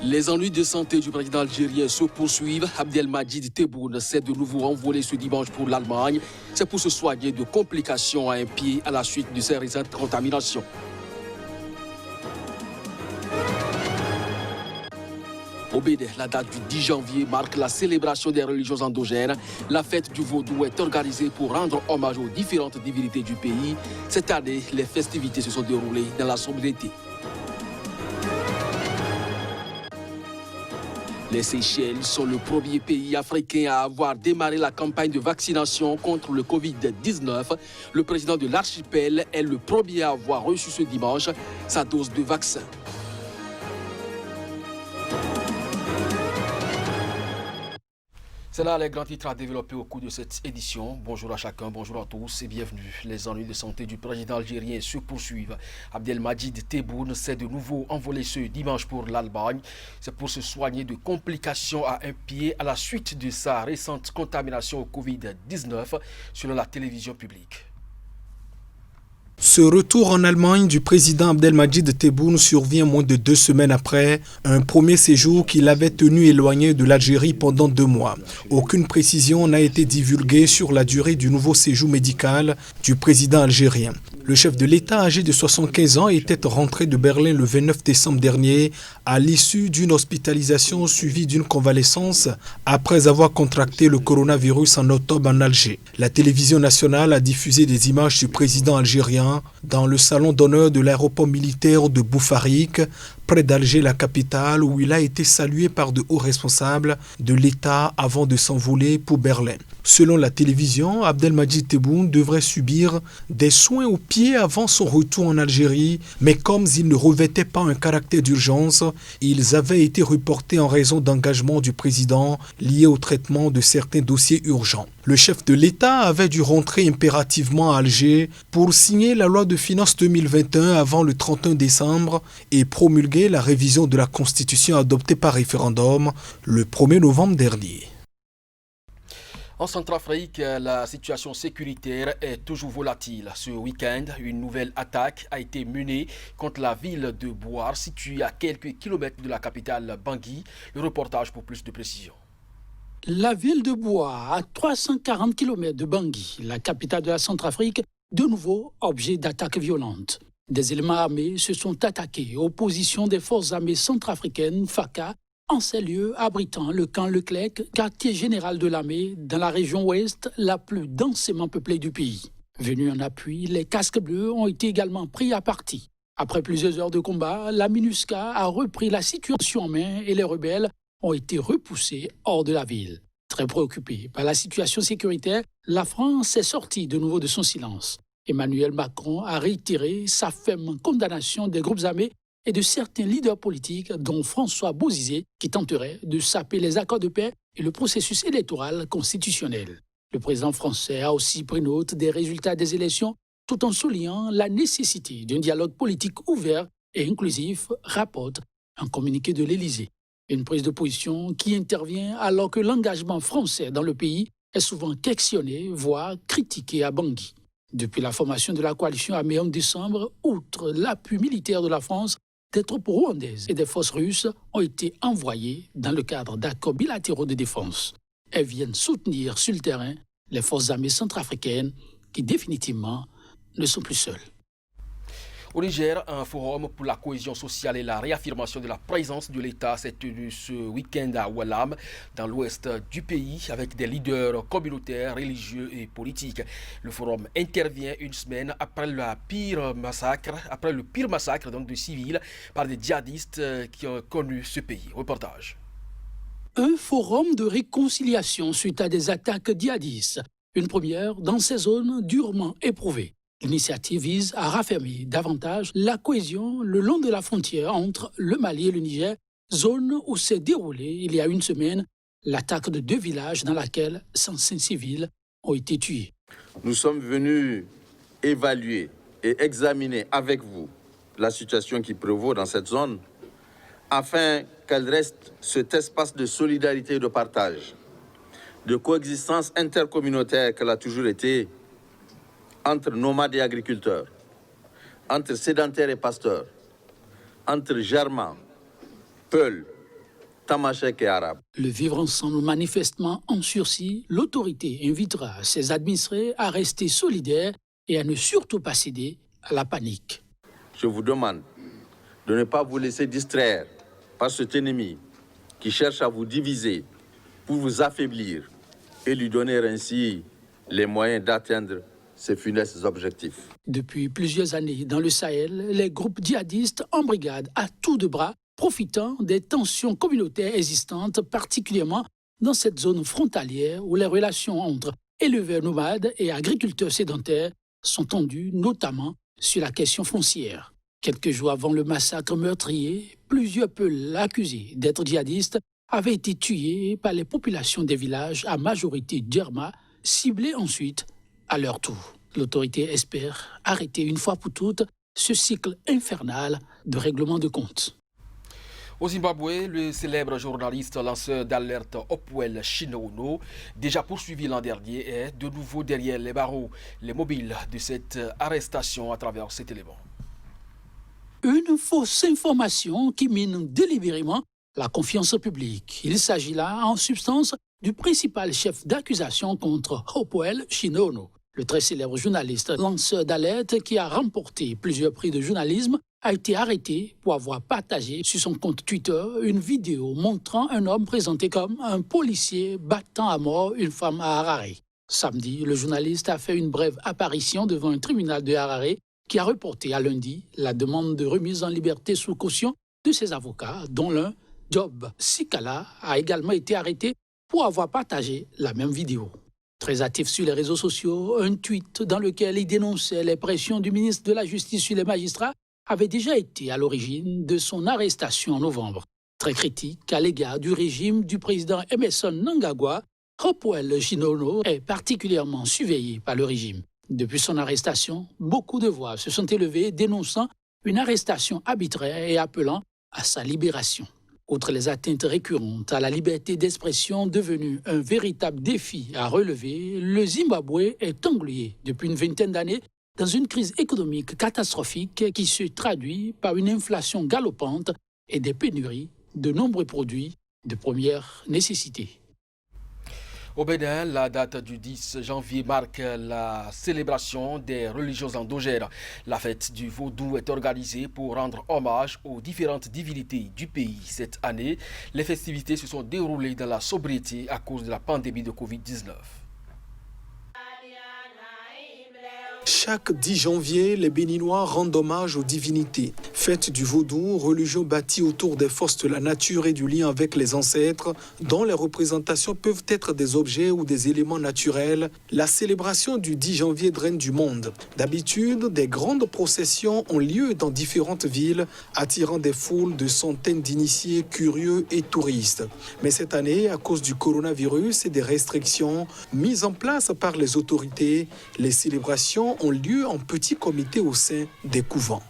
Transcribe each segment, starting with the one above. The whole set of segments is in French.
Les ennuis de santé du président algérien se poursuivent. Abdelmadjid Tebboune s'est de nouveau envolé ce dimanche pour l'Allemagne. C'est pour se soigner de complications à un pied à la suite de ses récentes contaminations. Au Bénin, la date du 10 janvier marque la célébration des religions endogènes. La fête du Vaudou est organisée pour rendre hommage aux différentes divinités du pays. Cette année, les festivités se sont déroulées dans la sobriété. Les Seychelles sont le premier pays africain à avoir démarré la campagne de vaccination contre le Covid-19. Le président de l'archipel est le premier à avoir reçu ce dimanche sa dose de vaccin. C'est là les grands titres à développer au cours de cette édition. Bonjour à chacun, bonjour à tous et bienvenue. Les ennuis de santé du président algérien se poursuivent. Abdelmadjid Tebboune s'est de nouveau envolé ce dimanche pour l'Allemagne. C'est pour se soigner de complications à un pied à la suite de sa récente contamination au Covid-19 selon la télévision publique. Ce retour en Allemagne du président Abdelmadjid Tebboune survient moins de 2 semaines après un premier séjour qu'il avait tenu éloigné de l'Algérie pendant 2 mois. Aucune précision n'a été divulguée sur la durée du nouveau séjour médical du président algérien. Le chef de l'État, âgé de 75 ans, était rentré de Berlin le 29 décembre dernier à l'issue d'une hospitalisation suivie d'une convalescence après avoir contracté le coronavirus en octobre en Alger. La télévision nationale a diffusé des images du président algérien dans le salon d'honneur de l'aéroport militaire de Boufarik, près d'Alger, la capitale, où il a été salué par de hauts responsables de l'État avant de s'envoler pour Berlin. Selon la télévision, Abdelmadjid Tebboune devrait subir des soins aux pieds avant son retour en Algérie, mais comme ils ne revêtaient pas un caractère d'urgence, ils avaient été reportés en raison d'engagements du président liés au traitement de certains dossiers urgents. Le chef de l'État avait dû rentrer impérativement à Alger pour signer la loi de finances 2021 avant le 31 décembre et promulguer la révision de la Constitution adoptée par référendum le 1er novembre dernier. En Centrafrique, la situation sécuritaire est toujours volatile. Ce week-end, une nouvelle attaque a été menée contre la ville de Bouar, située à quelques kilomètres de la capitale Bangui. Le reportage pour plus de précision. La ville de Bouar, à 340 km de Bangui, la capitale de la Centrafrique, de nouveau objet d'attaques violentes. Des éléments armés se sont attaqués aux positions des forces armées centrafricaines, FACA, en ces lieux abritant le camp Leclerc, quartier général de l'armée, dans la région ouest la plus densément peuplée du pays. Venus en appui, les casques bleus ont été également pris à partie. Après plusieurs heures de combat, la MINUSCA a repris la situation en main et les rebelles ont été repoussés hors de la ville. Très préoccupée par la situation sécuritaire, la France est sortie de nouveau de son silence. Emmanuel Macron a réitéré sa ferme condamnation des groupes armés et de certains leaders politiques, dont François Bozizé, qui tenterait de saper les accords de paix et le processus électoral constitutionnel. Le président français a aussi pris note des résultats des élections, tout en soulignant la nécessité d'un dialogue politique ouvert et inclusif, rapporte un communiqué de l'Élysée. Une prise de position qui intervient alors que l'engagement français dans le pays est souvent questionné, voire critiqué à Bangui. Depuis la formation de la coalition armée en décembre, outre l'appui militaire de la France, des troupes rwandaises et des forces russes ont été envoyées dans le cadre d'accords bilatéraux de défense. Elles viennent soutenir sur le terrain les forces armées centrafricaines qui définitivement ne sont plus seules. Au Niger, un forum pour la cohésion sociale et la réaffirmation de la présence de l'État s'est tenu ce week-end à Oualam, dans l'ouest du pays, avec des leaders communautaires, religieux et politiques. Le forum intervient une semaine après le pire massacre de civils par des djihadistes qui ont connu ce pays. Reportage. Un forum de réconciliation suite à des attaques djihadistes, une première dans ces zones durement éprouvées. L'initiative vise à raffermir davantage la cohésion le long de la frontière entre le Mali et le Niger, zone où s'est déroulée il y a une semaine l'attaque de 2 villages dans laquelle 105 civils ont été tués. Nous sommes venus évaluer et examiner avec vous la situation qui prévaut dans cette zone afin qu'elle reste cet espace de solidarité et de partage, de coexistence intercommunautaire qu'elle a toujours été, entre nomades et agriculteurs, entre sédentaires et pasteurs, entre Germains, Peuls, tamashek et arabe. Le vivre ensemble manifestement en sursis, l'autorité invitera ses administrés à rester solidaires et à ne surtout pas céder à la panique. Je vous demande de ne pas vous laisser distraire par cet ennemi qui cherche à vous diviser pour vous affaiblir et lui donner ainsi les moyens d'atteindre ses funestes objectifs. Depuis plusieurs années, dans le Sahel, les groupes djihadistes embrigadent à tour de bras, profitant des tensions communautaires existantes, particulièrement dans cette zone frontalière où les relations entre éleveurs nomades et agriculteurs sédentaires sont tendues, notamment sur la question foncière. Quelques jours avant le massacre meurtrier, plusieurs peuls accusés d'être djihadistes avaient été tués par les populations des villages à majorité djerma, ciblés ensuite à leur tour. L'autorité espère arrêter une fois pour toutes ce cycle infernal de règlement de comptes. Au Zimbabwe, le célèbre journaliste lanceur d'alerte Hopewell Chinono, déjà poursuivi l'an dernier, est de nouveau derrière les barreaux. Les mobiles de cette arrestation à travers cet élément. Une fausse information qui mine délibérément la confiance publique. Il s'agit là, en substance, du principal chef d'accusation contre Hopewell Chinono. Le très célèbre journaliste lanceur d'alerte qui a remporté plusieurs prix de journalisme a été arrêté pour avoir partagé sur son compte Twitter une vidéo montrant un homme présenté comme un policier battant à mort une femme à Harare. Samedi, le journaliste a fait une brève apparition devant un tribunal de Harare qui a reporté à lundi la demande de remise en liberté sous caution de ses avocats, dont l'un, Job Sikala, a également été arrêté pour avoir partagé la même vidéo. Très actif sur les réseaux sociaux, un tweet dans lequel il dénonçait les pressions du ministre de la Justice sur les magistrats avait déjà été à l'origine de son arrestation en novembre. Très critique à l'égard du régime du président Emmerson Mnangagwa, Hopewell Chinono est particulièrement surveillé par le régime. Depuis son arrestation, beaucoup de voix se sont élevées dénonçant une arrestation arbitraire et appelant à sa libération. Outre les atteintes récurrentes à la liberté d'expression devenue un véritable défi à relever, le Zimbabwe est englué depuis une vingtaine d'années dans une crise économique catastrophique qui se traduit par une inflation galopante et des pénuries de nombreux produits de première nécessité. Au Bénin, la date du 10 janvier marque la célébration des religions endogènes. La fête du Vaudou est organisée pour rendre hommage aux différentes divinités du pays. Cette année, les festivités se sont déroulées dans la sobriété à cause de la pandémie de Covid-19. Chaque 10 janvier, les Béninois rendent hommage aux divinités. Fête du Vaudou, religion bâtie autour des forces de la nature et du lien avec les ancêtres, dont les représentations peuvent être des objets ou des éléments naturels. La célébration du 10 janvier draine du monde. D'habitude, des grandes processions ont lieu dans différentes villes, attirant des foules de centaines d'initiés curieux et touristes. Mais cette année, à cause du coronavirus et des restrictions mises en place par les autorités, les célébrations ont lieu en petit comité au sein des couvents.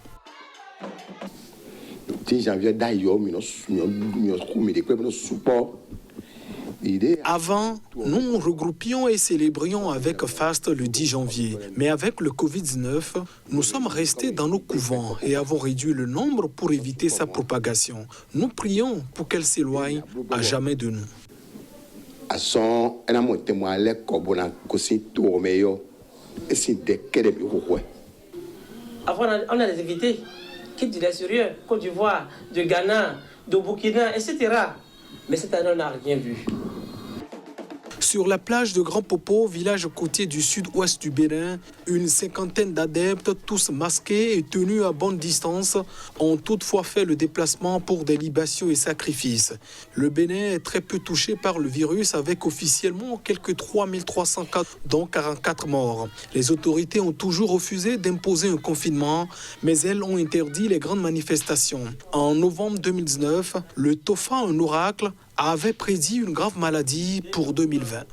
Avant, nous regroupions et célébrions avec faste le 10 janvier. Mais avec le Covid-19, nous sommes restés dans nos couvents et avons réduit le nombre pour éviter sa propagation. Nous prions pour qu'elle s'éloigne à jamais de nous. Avant, on a des invités qui étaient sérieux, Côte d'Ivoire, de Ghana, de Burkina, etc. Mais cette année, on n'a rien vu. Sur la plage de Grand Popo, village côtier du sud-ouest du Bénin, une cinquantaine d'adeptes, tous masqués et tenus à bonne distance, ont toutefois fait le déplacement pour des libations et sacrifices. Le Bénin est très peu touché par le virus avec officiellement quelques 3300 cas, dont 44 morts. Les autorités ont toujours refusé d'imposer un confinement, mais elles ont interdit les grandes manifestations. En novembre 2019, le Tofa, un oracle, avait prédit une grave maladie pour 2020.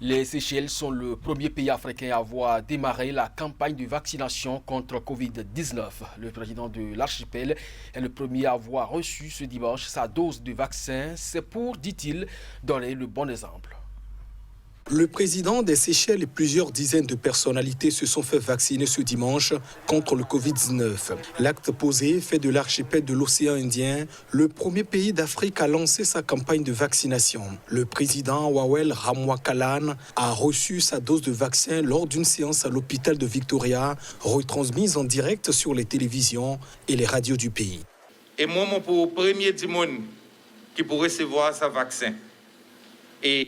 Les Seychelles sont le premier pays africain à avoir démarré la campagne de vaccination contre Covid-19. Le président de l'archipel est le premier à avoir reçu ce dimanche sa dose de vaccin. C'est pour, dit-il, donner le bon exemple. Le président des Seychelles et plusieurs dizaines de personnalités se sont fait vacciner ce dimanche contre le Covid-19. L'acte posé fait de l'archipel de l'océan Indien le premier pays d'Afrique à lancer sa campagne de vaccination. Le président Wawel Ramwakalan a reçu sa dose de vaccin lors d'une séance à l'hôpital de Victoria, retransmise en direct sur les télévisions et les radios du pays. Et moi, mon premier monde qui pourrait recevoir ce vaccin.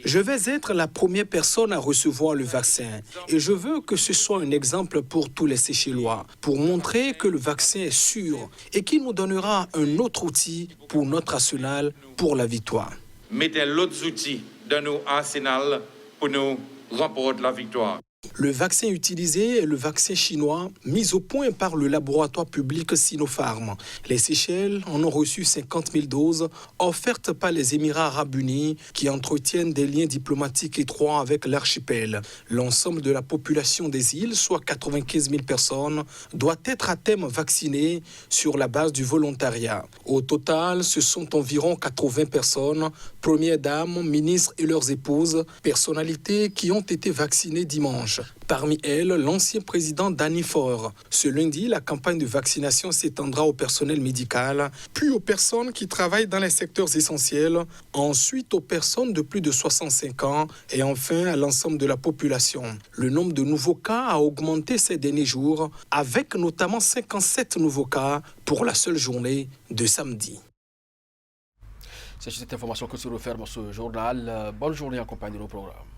Je vais être la première personne à recevoir le vaccin et je veux que ce soit un exemple pour tous les Seychellois, pour montrer que le vaccin est sûr et qu'il nous donnera un autre outil pour notre arsenal pour la victoire. Mettez l'autre outil dans nos arsenal pour nous remporter la victoire. Le vaccin utilisé est le vaccin chinois mis au point par le laboratoire public Sinopharm. Les Seychelles en ont reçu 50 000 doses offertes par les Émirats arabes unis qui entretiennent des liens diplomatiques étroits avec l'archipel. L'ensemble de la population des îles, soit 95 000 personnes, doit être à terme vaccinée sur la base du volontariat. Au total, ce sont environ 80 personnes, premières dames, ministres et leurs épouses, personnalités qui ont été vaccinées dimanche. Parmi elles, l'ancien président Danny Faure. Ce lundi, la campagne de vaccination s'étendra au personnel médical, puis aux personnes qui travaillent dans les secteurs essentiels, ensuite aux personnes de plus de 65 ans et enfin à l'ensemble de la population. Le nombre de nouveaux cas a augmenté ces derniers jours, avec notamment 57 nouveaux cas pour la seule journée de samedi. C'est cette information que se referme ce journal. Bonne journée en compagnie de nos programmes.